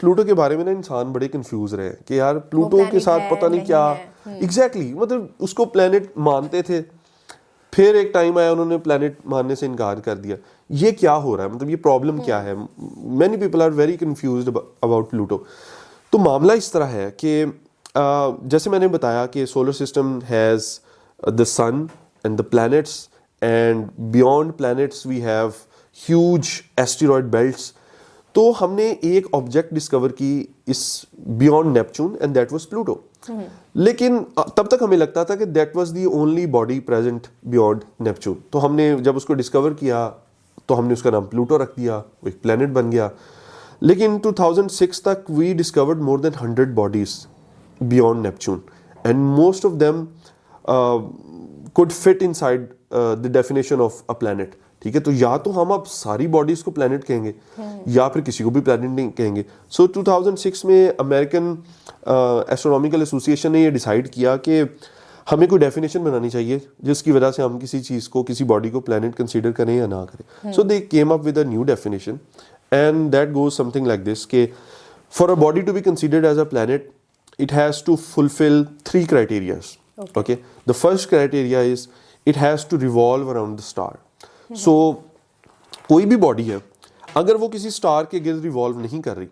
Pluto के बारे में ना इंसान बड़े कंफ्यूज रहे कि यार प्लूटो के साथ पता नहीं क्या एग्जैक्टली मतलब उसको प्लेनेट मानते थे, फिर एक टाइम आया उन्होंने प्लेनेट मानने से इनकार कर दिया। ये क्या हो रहा है, मतलब ये प्रॉब्लम क्या है? Many people are very confused about Pluto. तो मामला इस तरह है कि जैसे मैंने बताया कि solar system has the sun and the planets, and beyond planets we have huge asteroid belts. तो हमने एक ऑब्जेक्ट डिस्कवर की इस beyond Neptune and that was Pluto. लेकिन तब तक हमें लगता था कि that was the only body present beyond Neptune. तो हमने जब उसको डिस्कवर किया तो हमने उसका नाम प्लूटो रख दिया, वो एक प्लेनेट बन गया। लेकिन 2006 तक we discovered more than 100 bodies beyond Neptune and most of them could fit inside the definition of a planet. ठीक है, तो या तो हम अब सारी बॉडीज को प्लेनेट कहेंगे या फिर किसी को भी प्लेनेट नहीं कहेंगे। सो 2006 में अमेरिकन एस्ट्रोनॉमिकल एसोसिएशन ने ये डिसाइड किया कि हमें कोई डेफिनेशन बनानी चाहिए जिसकी वजह से हम किसी चीज़ को, किसी बॉडी को प्लेनेट कंसीडर करें या ना करें। So they came up with a new definition and that goes something like this कि for a body to be considered as a planet it has to fulfill 3 criteria. Okay. The first criteria is it has to revolve around the star. So कोई भी body है अगर वो किसी star के गिर्द revolve नहीं कर रही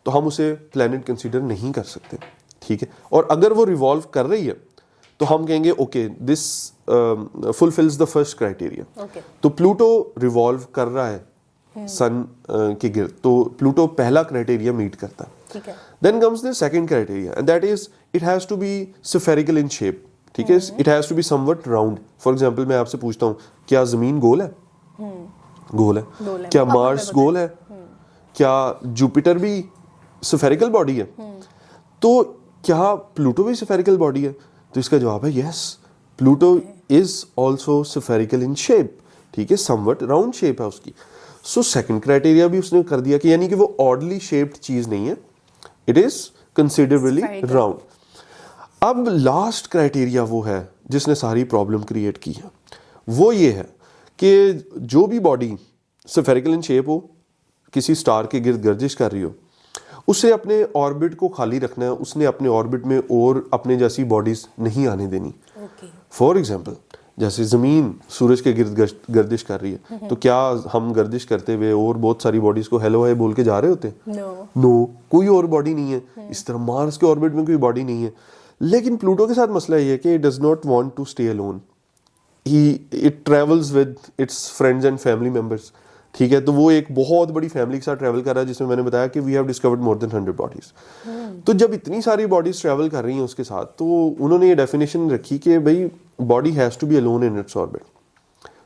तो हम उसे प्लेनेट कंसीडर नहीं कर सकते। ठीक है, और अगर वो रिवॉल्व कर रही है तो हम कहेंगे okay this fulfils the first criteria. तो प्लूटो रिवॉल्व कर रहा है सन के गिर्द, तो प्लूटो पहला क्राइटेरिया मीट करता है। Then comes the second criteria and that is it has to be spherical in shape. ठीक है, it has to be somewhat round. For example मैं आपसे पूछता हूँ क्या जमीन गोल है? गोल है। क्या मार्स गोल है? क्या जुपिटर भी spherical बॉडी है? तो क्या प्लूटो भी spherical बॉडी है? तो इसका जवाब है yes, Pluto is also spherical in shape. ठीक है, somewhat round shape है उसकी। So second criteria भी उसने कर दिया कि यानी कि वो oddly shaped चीज नहीं है, इट इज कंसिडरेबली राउंड। अब लास्ट क्राइटेरिया वो है जिसने सारी प्रॉब्लम क्रिएट की है, वो ये है कि जो भी बॉडी स्फेरिकल इन शेप हो, किसी स्टार के गिर्द गर्दिश कर रही हो, उसे अपने ऑर्बिट को खाली रखना है, उसने अपने ऑर्बिट में और अपने जैसी बॉडीज नहीं आने देनी। फॉर एग्जाम्पल जैसे जमीन सूरज के गिर्द गर्दिश कर रही है, तो क्या हम गर्दिश करते हुए और बहुत सारी बॉडीज को हेलो हाय बोल के जा रहे होते? नो, कोई और बॉडी नहीं है। इस तरह मार्स के ऑर्बिट में कोई बॉडी नहीं है। लेकिन प्लूटो के साथ मसला ये है कि it does not want to stay alone, it travels with its friends and family members. ठीक है, तो वो एक बहुत बड़ी फैमिली के साथ ट्रैवल कर रहा है, जिसमें मैंने बताया कि we have discovered more than 100 bodies. तो जब इतनी सारी बॉडीज ट्रैवल कर रही हैं उसके साथ, तो उन्होंने ये डेफिनेशन रखी कि भाई body has to be alone in its orbit.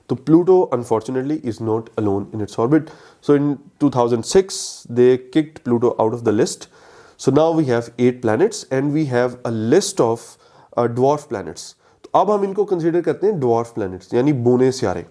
तो Pluto unfortunately is not alone in its orbit. So in 2006 they kicked Pluto out of the list. So now we have 8 planets and we have a list of dwarf planets. तो अब हम इनको consider करते हैं dwarf planets यानी बूने सियारे।